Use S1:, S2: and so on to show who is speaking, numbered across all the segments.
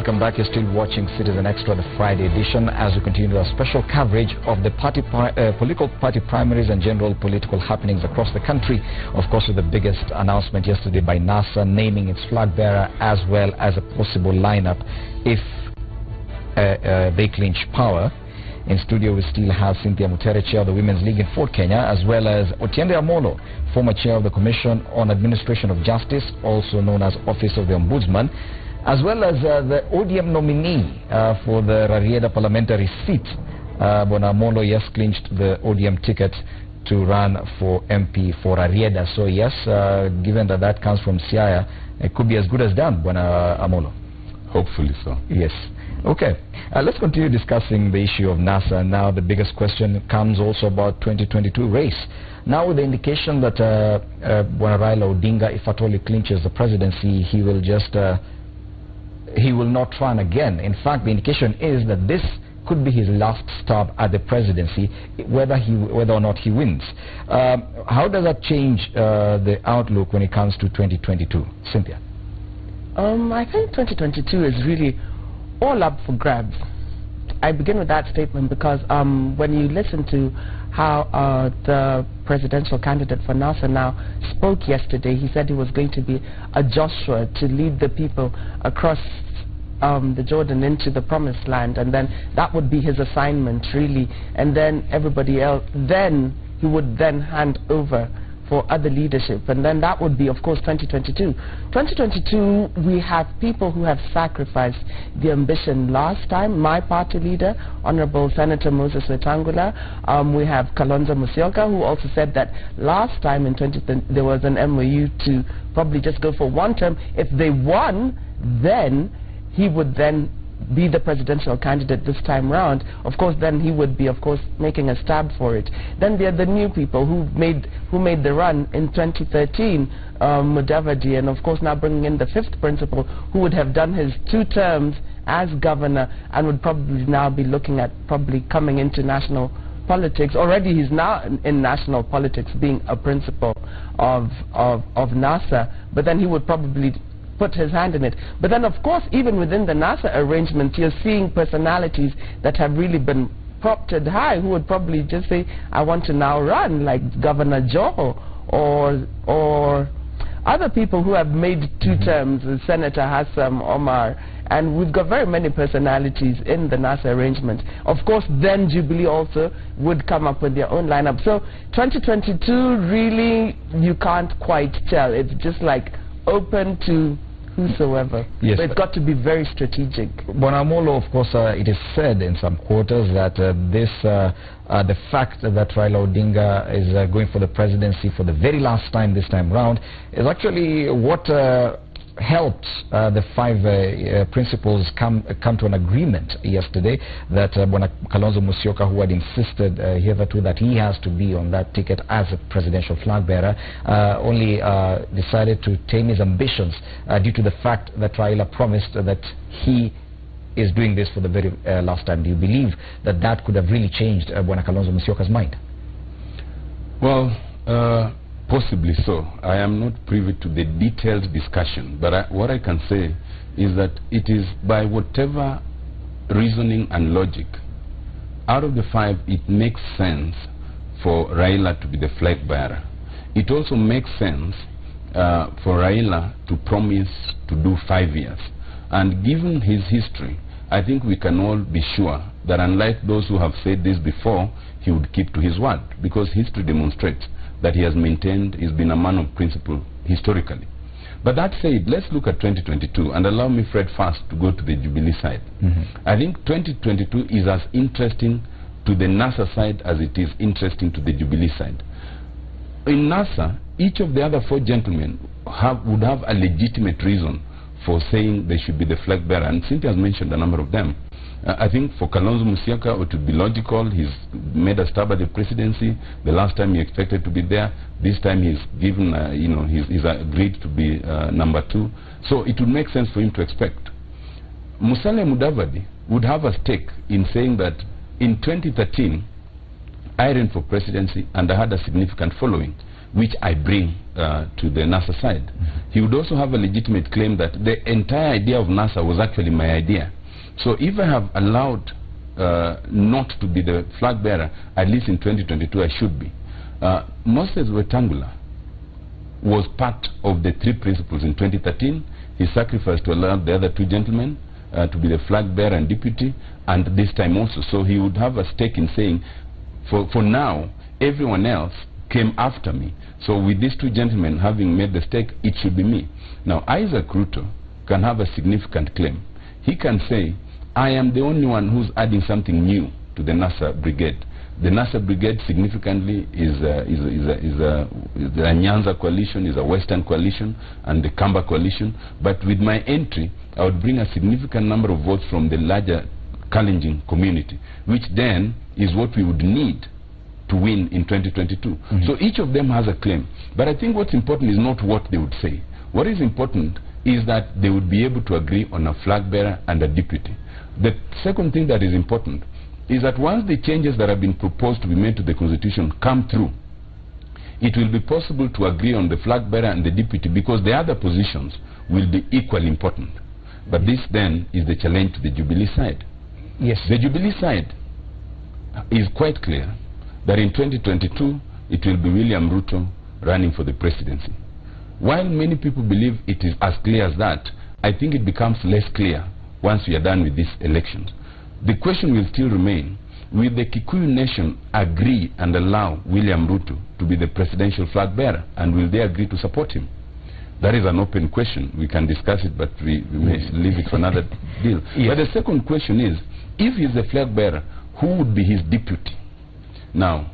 S1: Welcome back. You're still watching Citizen Extra, the Friday edition, as we continue our special coverage of the political party primaries and general political happenings across the country. Of course, with the biggest announcement yesterday by NASA naming its flag bearer, as well as a possible lineup if they clinch power. In studio, we still have Cynthia Mutere, chair of the Women's League in Fort Kenya, as well as Otiende Amolo, former chair of the Commission on Administration of Justice, also known as Office of the Ombudsman, as well as the ODM nominee for the Rarieda parliamentary seat. Bona Amolo, yes, clinched the ODM ticket to run for MP for Rarieda. So yes, given that that comes from Siaya, it could be as good as done, Bona Amolo.
S2: Hopefully so. Yes.
S1: Okay, let's continue discussing the issue of NASA. Now the biggest question comes also about 2022 race. Now with the indication that Raila Odinga, if at all he clinches the presidency, he will just he will not run again. In fact, the indication is that this could be his last stab at the presidency, whether or not he wins. How does that change the outlook when it comes to 2022, Cynthia?
S3: I think 2022 is really all up for grabs. I begin with that statement because when you listen to how the presidential candidate for NASA now spoke yesterday, he said he was going to be a Joshua to lead the people across the Jordan into the promised land, and then that would be his assignment really, and then everybody else, then he would then hand over for other leadership, and then that would be, of course, 2022. 2022, we have people who have sacrificed the ambition last time. My party leader, Honorable Senator Moses Wetangula. We have Kalonzo Musyoka, who also said that last time in 2010 there was an MOU to probably just go for one term. If they won, then he would then be the presidential candidate this time round. Of course, then he would be, of course, making a stab for it. Then there are the new people who made the run in 2013, Mudavadi, and of course now bringing in the fifth principal, who would have done his 2 terms as governor and would probably now be looking at probably coming into national politics. Already he's now in national politics, being a principal of NASA, but then he would probably put his hand in it. But then, of course, even within the NASA arrangement, you're seeing personalities that have really been propped high, who would probably just say, I want to now run, like Governor Joho, or other people who have made 2 terms, Senator Hassan Omar, and we've got very many personalities in the NASA arrangement. Of course, then Jubilee also would come up with their own lineup. So 2022, really, you can't quite tell. It's just like open to whosoever. Yes, but it's got to be very strategic.
S1: Bona Amolo, of course, it is said in some quarters that the fact that Raila Odinga is going for the presidency for the very last time this time round is actually what helped the 5 principals come to an agreement yesterday that Bona Kalonzo Musyoka, who had insisted hitherto that he has to be on that ticket as a presidential flag bearer, only decided to tame his ambitions due to the fact that Raila promised that he is doing this for the very last time. Do you believe that that could have really changed Bona Kalonzo Musyoka's mind?
S2: Well, possibly so. I am not privy to the detailed discussion, but what I can say is that it is by whatever reasoning and logic, out of the 5, it makes sense for Raila to be the flag bearer. It also makes sense for Raila to promise to do 5 years. And given his history, I think we can all be sure that unlike those who have said this before, he would keep to his word, because history demonstrates that he has maintained, he's been a man of principle historically. But that said, let's look at 2022, and allow me, Fred, first to go to the Jubilee side. I think 2022 is as interesting to the NASA side as it is interesting to the Jubilee side. In NASA, each of the other 4 gentlemen would have a legitimate reason for saying they should be the flag bearer, and Cynthia has mentioned a number of them. I think for Kalonzo Musyoka, it would be logical. He's made a stab at the presidency. The last time he expected to be there. This time he's given, he's agreed to be number 2. So it would make sense for him to expect. Musalia Mudavadi would have a stake in saying that in 2013, I ran for presidency and I had a significant following, which I bring to the NASA side. He would also have a legitimate claim that the entire idea of NASA was actually my idea. So if I have allowed not to be the flag bearer, at least in 2022 I should be. Moses Wetangula was part of the 3 principles in 2013. He sacrificed to allow the other 2 gentlemen to be the flag bearer and deputy, and this time also. So he would have a stake in saying, for now, everyone else came after me. So with these 2 gentlemen having made the stake, it should be me. Now, Isaac Ruto can have a significant claim. He can say, I am the only one who's adding something new to the NASA brigade. The NASA brigade significantly is the Nyanza coalition, is a Western coalition, and the Kamba coalition. But with my entry, I would bring a significant number of votes from the larger Kalenjin community, which then is what we would need to win in 2022. So each of them has a claim. But I think what's important is not what they would say. What is important is that they would be able to agree on a flag bearer and a deputy. The second thing that is important is that once the changes that have been proposed to be made to the Constitution come through, it will be possible to agree on the flag bearer and the deputy, because the other positions will be equally important. But this then is the challenge to the Jubilee side.
S1: Yes.
S2: The Jubilee side is quite clear that in 2022 it will be William Ruto running for the presidency. While many people believe it is as clear as that, I think it becomes less clear once we are done with these elections. The question will still remain, will the Kikuyu nation agree and allow William Ruto to be the presidential flag bearer, and will they agree to support him? That is an open question. We can discuss it, but we may leave it for another deal. Yes. But the second question is, if he's the flag bearer, who would be his deputy? Now,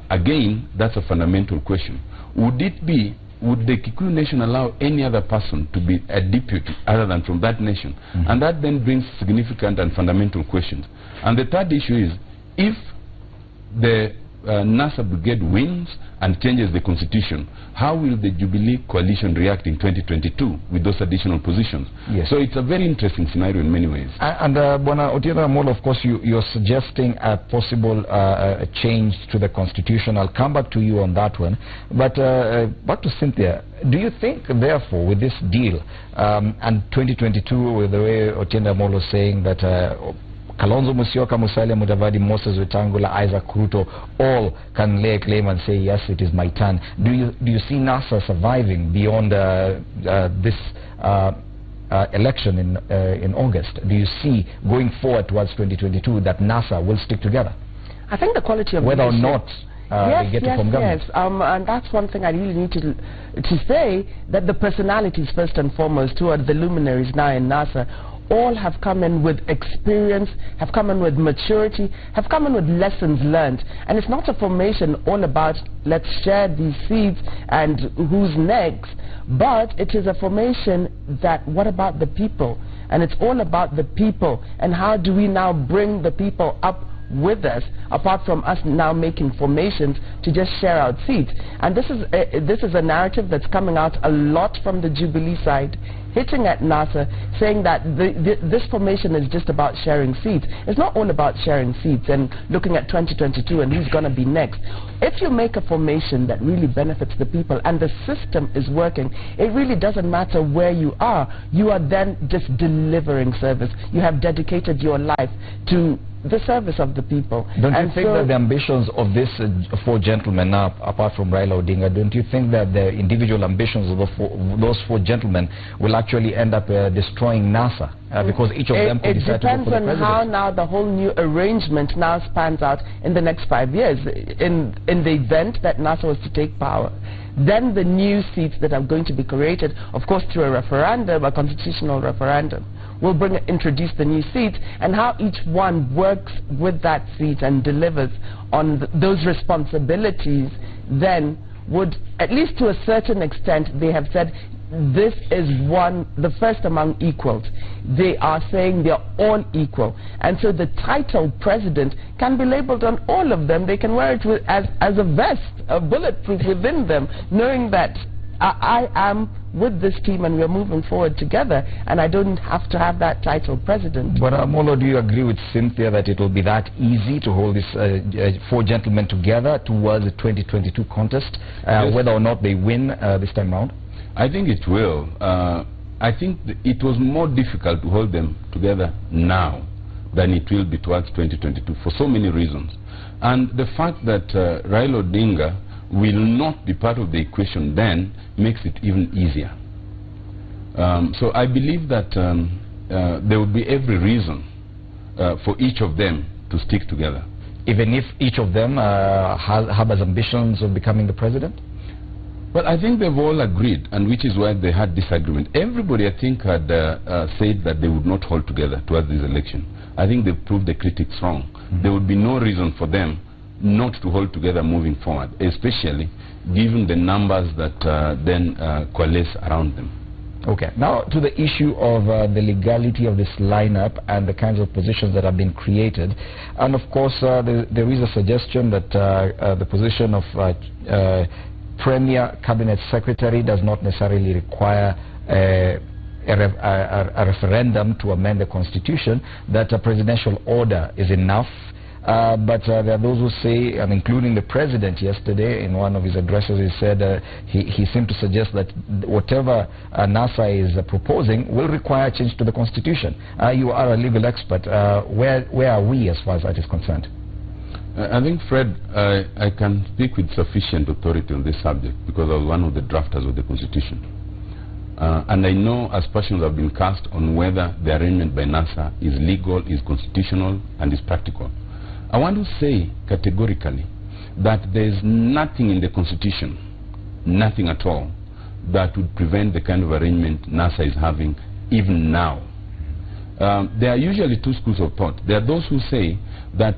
S2: again, that's a fundamental question. Would the Kikuyu nation allow any other person to be a deputy other than from that nation? And that then brings significant and fundamental questions. And the third issue is, if the NASA brigade wins and changes the Constitution, how will the Jubilee coalition react in 2022 with those additional positions? Yes. So it's a very interesting scenario in many ways. And
S1: Bwana Otieno Amollo, of course, you're suggesting a possible change to the Constitution. I'll come back to you on that one. But back to Cynthia. Do you think, therefore, with this deal, and 2022, with the way Otieno Amollo is saying that Kalonzo Musyoka, Musalia Mudavadi, Moses Wetangula, Isaac Ruto, all can lay a claim and say, yes, it is my turn. Do you see NASA surviving beyond this election in August? Do you see, going forward towards 2022, that NASA will stick together?
S3: I think the quality of
S1: whether or not they get to form government.
S3: Yes, and that's one thing I really need to say, that the personalities, first and foremost, who are the luminaries now in NASA, all have come in with experience, have come in with maturity, have come in with lessons learned. And it's not a formation all about let's share these seats and who's next, but it is a formation that what about the people? And it's all about the people, and how do we now bring the people up with us, apart from us now making formations to just share out seats. And this is a narrative that's coming out a lot from the Jubilee side, hitting at NASA, saying that this formation is just about sharing seats. It's not all about sharing seats and looking at 2022 and who's going to be next. If you make a formation that really benefits the people and the system is working, it really doesn't matter where you are then just delivering service. You have dedicated your life to the service of the people.
S1: Don't you think that the ambitions of these 4 gentlemen now, apart from Raila Odinga, don't you think that the individual ambitions of those 4 gentlemen will actually end up destroying NASA? Because each of them could decide to go for the president.
S3: It depends on how now the whole new arrangement now spans out in the next 5 years. In the event that NASA was to take power, then the new seats that are going to be created, of course through a referendum, a constitutional referendum, will introduce the new seats, and how each one works with that seat and delivers on those responsibilities then would, at least to a certain extent, they have said this is the first among equals. They are saying they are all equal, and so the title president can be labeled on all of them. They can wear it as a vest, a bulletproof within them, knowing that I am with this team and we're moving forward together, and I don't have to have that title president.
S1: But Molo, do you agree with Cynthia that it will be that easy to hold these 4 gentlemen together towards the 2022 contest, yes, whether or not they win this time round?
S2: I think it will. I think it was more difficult to hold them together now than it will be towards 2022 for so many reasons. And the fact that Raila Odinga will not be part of the equation then makes it even easier. So I believe that there would be every reason for each of them to stick together.
S1: Even if each of them have as ambitions of becoming the president?
S2: Well, I think they've all agreed, and which is why they had disagreement. Everybody, I think, had said that they would not hold together towards this election. I think they've proved the critics wrong. Mm-hmm. There would be no reason for them not to hold together moving forward, especially given the numbers that then coalesce around them.
S1: Okay. Now to the issue of the legality of this lineup and the kinds of positions that have been created. And of course, there is a suggestion that the position of Premier Cabinet Secretary does not necessarily require a referendum to amend the Constitution, that a presidential order is enough. But there are those who say, and including the President yesterday in one of his addresses, he said he seemed to suggest that whatever NASA is proposing will require change to the Constitution. You are a legal expert. Where are we as far as that is concerned?
S2: I think, Fred, I can speak with sufficient authority on this subject because I was one of the drafters of the Constitution. And I know aspersions have been cast on whether the arrangement by NASA is legal, is constitutional, and is practical. I want to say categorically that there is nothing in the Constitution, nothing at all, that would prevent the kind of arrangement NASA is having even now. There are usually 2 schools of thought. There are those who say that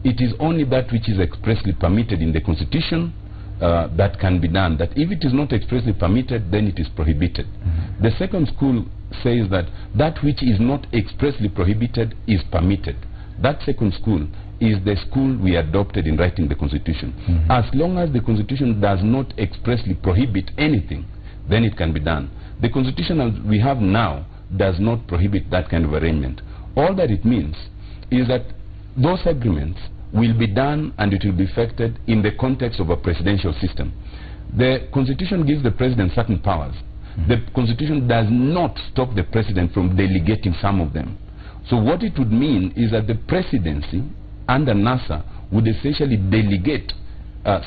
S2: it is only that which is expressly permitted in the Constitution that can be done, that if it is not expressly permitted, then it is prohibited. Mm-hmm. The second school says that that which is not expressly prohibited is permitted. That second school is the school we adopted in writing the Constitution. Mm-hmm. As long as the Constitution does not expressly prohibit anything, then it can be done. The Constitution as we have now does not prohibit that kind of arrangement. All that it means is that those agreements will be done and it will be effected in the context of a presidential system. The Constitution gives the President certain powers. Mm-hmm. The Constitution does not stop the President from delegating some of them. So what it would mean is that the presidency under NASA would essentially delegate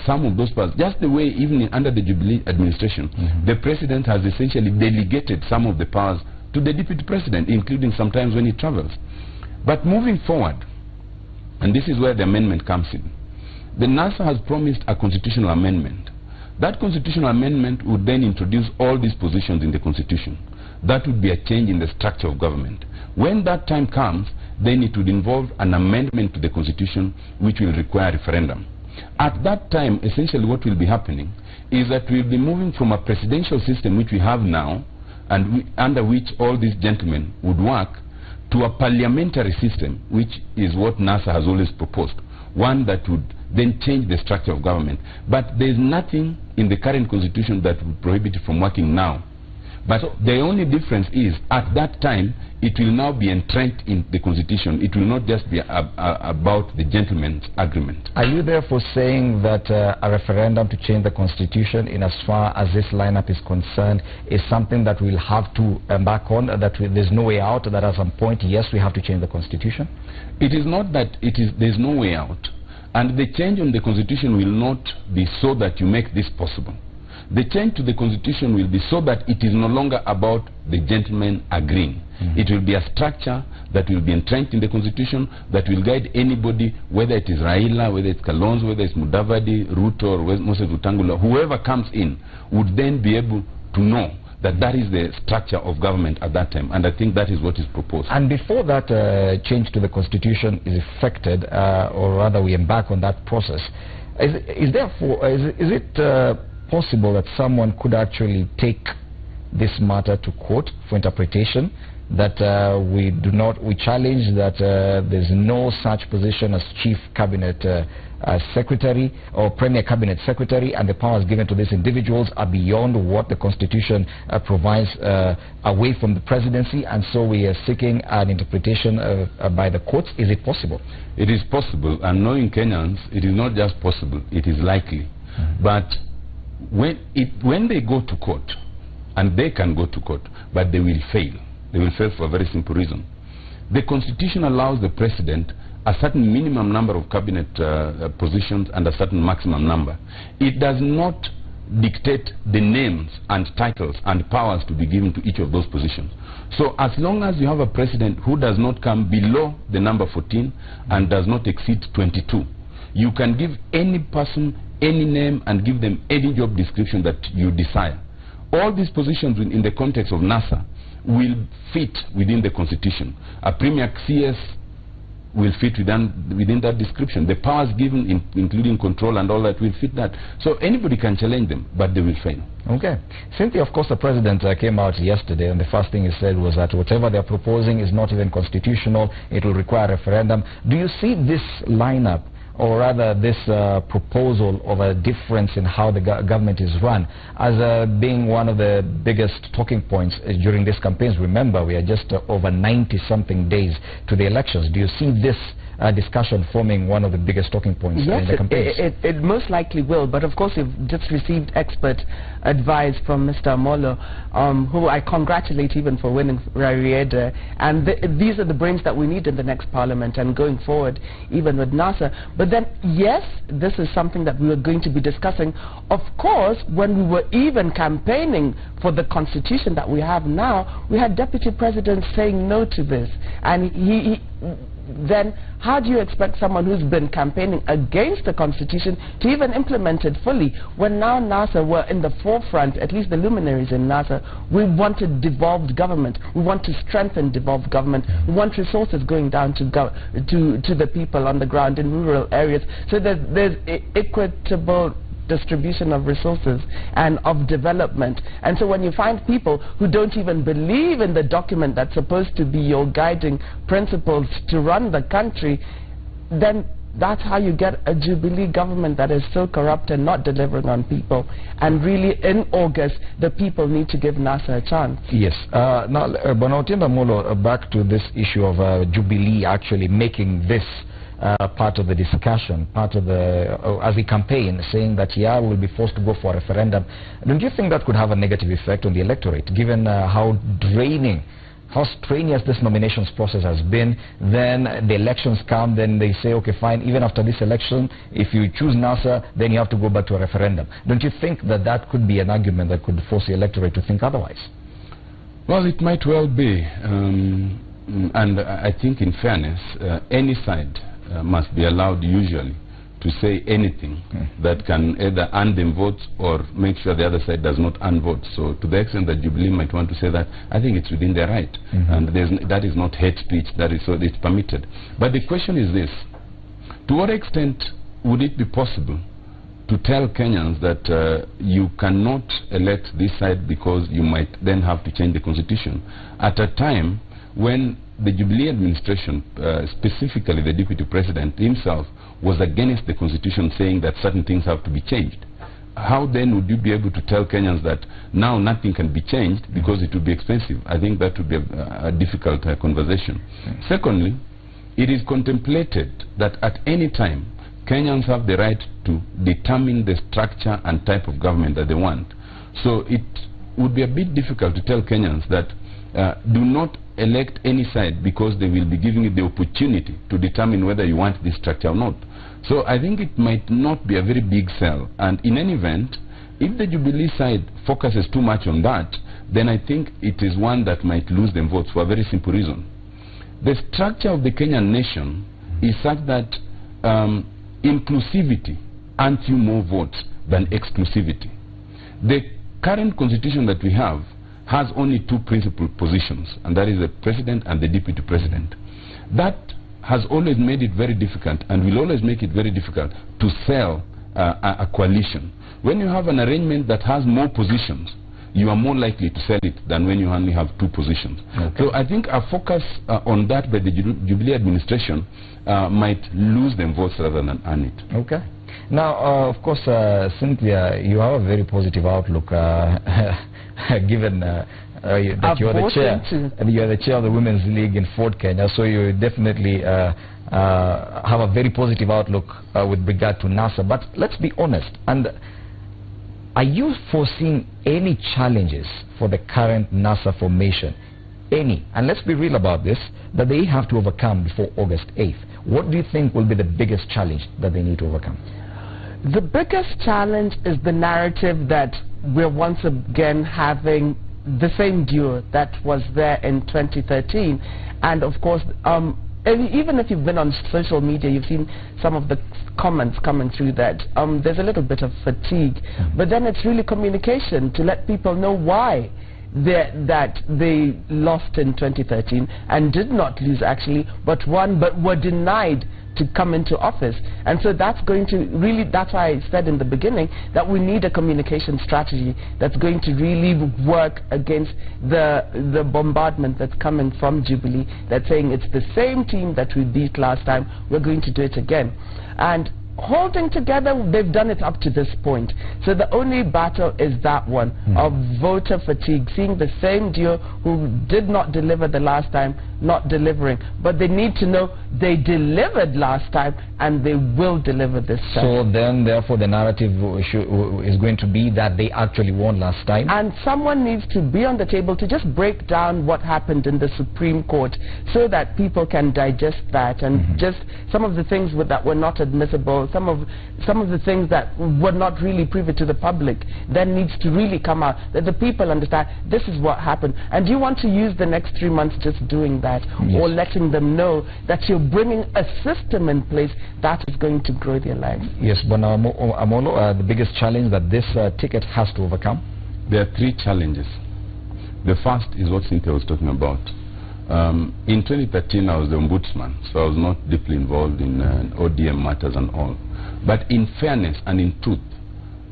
S2: some of those powers, just the way even under the Jubilee administration, mm-hmm, the President has essentially delegated some of the powers to the Deputy President, including sometimes when he travels. But moving forward, and this is where the amendment comes in, the NASA has promised a constitutional amendment. That constitutional amendment would then introduce all these positions in the Constitution. That would be a change in the structure of government. When that time comes, then it would involve an amendment to the Constitution which will require a referendum. At that time, essentially what will be happening is that we'll be moving from a presidential system which we have now, and under which all these gentlemen would work, to a parliamentary system, which is what NASA has always proposed, one that would then change the structure of government. But there's nothing in the current Constitution that would prohibit it from working now. But the only difference is, at that time, it will now be entrenched in the Constitution. It will not just be about the gentleman's agreement.
S1: Are you therefore saying that a referendum to change the Constitution, in as far as this lineup is concerned, is something that we'll have to embark on, that there's no way out, that at some point, yes, we have to change the Constitution?
S2: It is not that there's no way out. And the change on the Constitution will not be so that you make this possible. The change to the Constitution will be so that it is no longer about the gentlemen agreeing. Mm-hmm. It will be a structure that will be entrenched in the Constitution, that will guide anybody, whether it is Raila, whether it's Kalonzo, whether it's Mudavadi, Ruto, or Moses Wetangula, whoever comes in would then be able to know that that is the structure of government at that time. And I think that is what is proposed.
S1: And before that change to the Constitution is effected, or rather we embark on that process, is it possible that someone could actually take this matter to court for interpretation, that we challenge that there's no such position as chief cabinet secretary or premier cabinet secretary, and the powers given to these individuals are beyond what the constitution provides away from the presidency, and so we are seeking an interpretation by the courts. Is it possible?
S2: It is possible, and knowing Kenyans, it is not just possible, it is likely. But when they go to court, and they can go to court, but they will fail. They will fail for a very simple reason. The constitution allows the president a certain minimum number of cabinet positions and a certain maximum number. It does not dictate the names and titles and powers to be given to each of those positions. So as long as you have a president who does not come below the number 14 and does not exceed 22, you can give any person any name and give them any job description that you desire. All these positions in the context of NASA will fit within the constitution. A premier CS will fit within that description. The powers given, including control and all that, will fit that. So anybody can challenge them, but they will fail.
S1: Okay. Cynthia, of course, the president came out yesterday, and the first thing he said was that whatever they're proposing is not even constitutional. It will require a referendum. Do you see this lineup, or rather this proposal of a difference in how the government is run, as being one of the biggest talking points during these campaigns? Remember, we are just over 90-something days to the elections. Do you see this discussion forming one of the biggest talking points in the campaigns?
S3: It most likely will, but of course we've just received expert advice from Mr. Amolo, who I congratulate even for winning Rarieda, and these are the brains that we need in the next parliament and going forward even with NASA. But then, yes, this is something that we were going to be discussing. Of course, when we were even campaigning for the constitution that we have now, we had deputy presidents saying no to this, and then how do you expect someone who's been campaigning against the constitution to even implement it fully, when now NASA were in the forefront, at least the luminaries in NASA? We wanted devolved government. We want to strengthen devolved government. We want resources going down to the people on the ground in rural areas, so that there's equitable distribution of resources and of development. And so when you find people who don't even believe in the document that's supposed to be your guiding principles to run the country, then that's how you get a Jubilee government that is so corrupt and not delivering on people. And really, in August, the people need to give NASA a chance.
S1: Yes. Now, Bonaotinda Molo, back to this issue of Jubilee actually making this part of the discussion, part of the, as a campaign, saying that, yeah, we'll be forced to go for a referendum. Don't you think that could have a negative effect on the electorate, given how draining, how strenuous this nominations process has been? Then the elections come, then they say, okay, fine, even after this election, if you choose NASA, then you have to go back to a referendum. Don't you think that that could be an argument that could force the electorate to think otherwise?
S2: Well, it might well be. And I think, in fairness, any side must be allowed usually to say anything that can either earn them votes or make sure the other side does not earn votes. So to the extent that Jubilee might want to say that, I think it's within their right. And that is not hate speech, that is, so it's permitted. But the question is this: to what extent would it be possible to tell Kenyans that you cannot elect this side because you might then have to change the constitution, at a time when the Jubilee administration, specifically the deputy president himself, was against the constitution, saying that certain things have to be changed? How then would you be able to tell Kenyans that now nothing can be changed because it would be expensive? I think that would be a difficult conversation. Secondly, it is contemplated that at any time Kenyans have the right to determine the structure and type of government that they want. So it would be a bit difficult to tell Kenyans that do not elect any side because they will be giving you the opportunity to determine whether you want this structure or not. So I think it might not be a very big sell. And in any event, if the Jubilee side focuses too much on that, then I think it is one that might lose them votes for a very simple reason. The structure of the Kenyan nation is such that inclusivity earns you more votes than exclusivity. The current constitution that we have has only two principal positions, and that is the president and the deputy president. That has always made it very difficult, and will always make it very difficult, to sell a coalition. When you have an arrangement that has more positions, you are more likely to sell it than when you only have 2 positions.
S1: Okay.
S2: So I think a focus on that by the Jubilee administration might lose them votes rather than earn it.
S1: Okay. Now, of course, Cynthia, you have a very positive outlook, given that you are the chair, and you are the chair of the Women's League in Fort Kenya. So you definitely have a very positive outlook with regard to NASA. But let's be honest. And are you foreseeing any challenges for the current NASA formation? Any? And let's be real about this, that they have to overcome before August 8th. What do you think will be the biggest challenge that they need to overcome?
S3: The biggest challenge is the narrative that we're once again having the same duo that was there in 2013. And of course, and even if you've been on social media, you've seen some of the comments coming through that there's a little bit of fatigue. But then it's really communication to let people know why that they lost in 2013 and did not lose actually, but won, but were denied to come into office. And so that's going to really, that's why I said in the beginning that we need a communication strategy that's going to really work against the bombardment that's coming from Jubilee, that's saying it's the same team that we beat last time, we're going to do it again. And holding together, they've done it up to this point. So the only battle is that one of voter fatigue, seeing the same duo who did not deliver the last time, not delivering. But they need to know they delivered last time and they will deliver this time.
S1: So then, therefore, the narrative is going to be that they actually won last time?
S3: And someone needs to be on the table to just break down what happened in the Supreme Court so that people can digest that and just some of the things that were not admissible, some of the things that were not really privy to the public, then needs to really come out, that the people understand this is what happened. And do you want to use the next 3 months just doing that, or letting them know that you're bringing a system in place that is going to grow their lives?
S1: Yes, but Amolo, the biggest challenge that this ticket has to overcome?
S2: There are 3 challenges. The first is what Cynthia was talking about. In 2013, I was the ombudsman, so I was not deeply involved in ODM matters and all. But in fairness and in truth,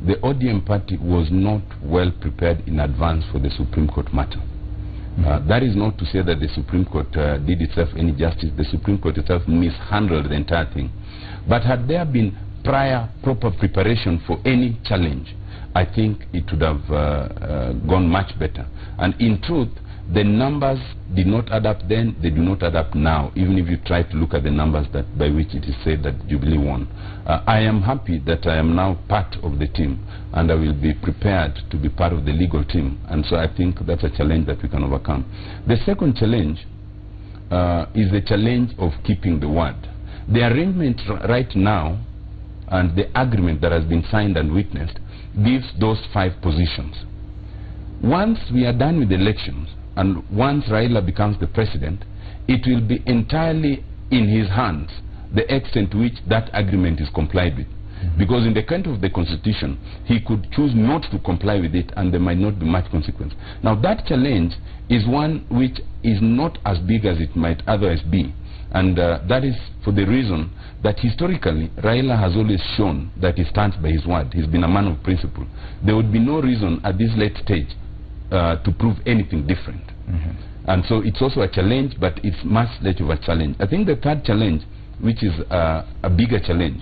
S2: the ODM party was not well prepared in advance for the Supreme Court matter. That is not to say that the Supreme Court did itself any justice. The Supreme Court itself mishandled the entire thing. But had there been prior proper preparation for any challenge, I think it would have gone much better. And in truth, the numbers did not add up then, they do not add up now, even if you try to look at the numbers that by which it is said that Jubilee won. I am happy that I am now part of the team, and I will be prepared to be part of the legal team. And so I think that's a challenge that we can overcome. The second challenge is the challenge of keeping the word. The arrangement right now and the agreement that has been signed and witnessed gives those 5 positions. Once we are done with the elections, and once Raila becomes the president, it will be entirely in his hands the extent to which that agreement is complied with. Because in the country of the Constitution, he could choose not to comply with it and there might not be much consequence. Now that challenge is one which is not as big as it might otherwise be. And that is for the reason that historically, Raila has always shown that he stands by his word. He's been a man of principle. There would be no reason at this late stage to prove anything different. And so it's also a challenge, but it's much less of a challenge. I think the third challenge, which is a bigger challenge,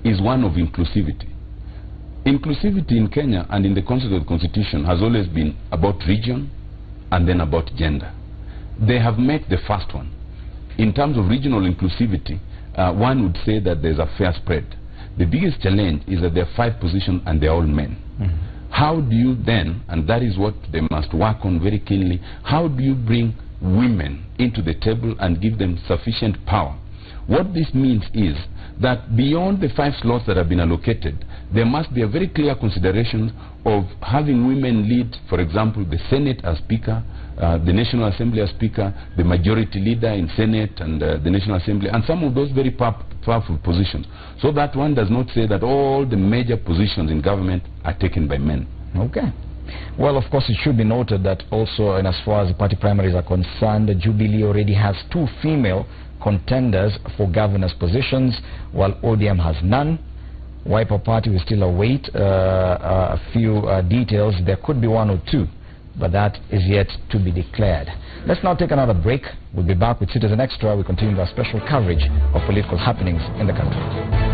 S2: is one of inclusivity. Inclusivity in Kenya and in the concept of the Constitution has always been about region and then about gender. They have met the first one. In terms of regional inclusivity, one would say that there's a fair spread. The biggest challenge is that there are 5 positions and they're all men. How do you then, and that is what they must work on very keenly, how do you bring women into the table and give them sufficient power? What this means is that beyond the 5 slots that have been allocated, there must be a very clear consideration of having women lead, for example, the Senate as Speaker, the National Assembly as Speaker, the Majority Leader in Senate and the National Assembly, and some of those very powerful positions, so that one does not say that all the major positions in government are taken by men.
S1: Okay. Well, of course, it should be noted that also, and as far as the party primaries are concerned, Jubilee already has 2 female contenders for governors positions, while ODM has none. Wiper Party, we still await a few details. There could be one or two, but that is yet to be declared. Let's now take another break. We'll be back with Citizen Extra. We continue our special coverage of political happenings in the country.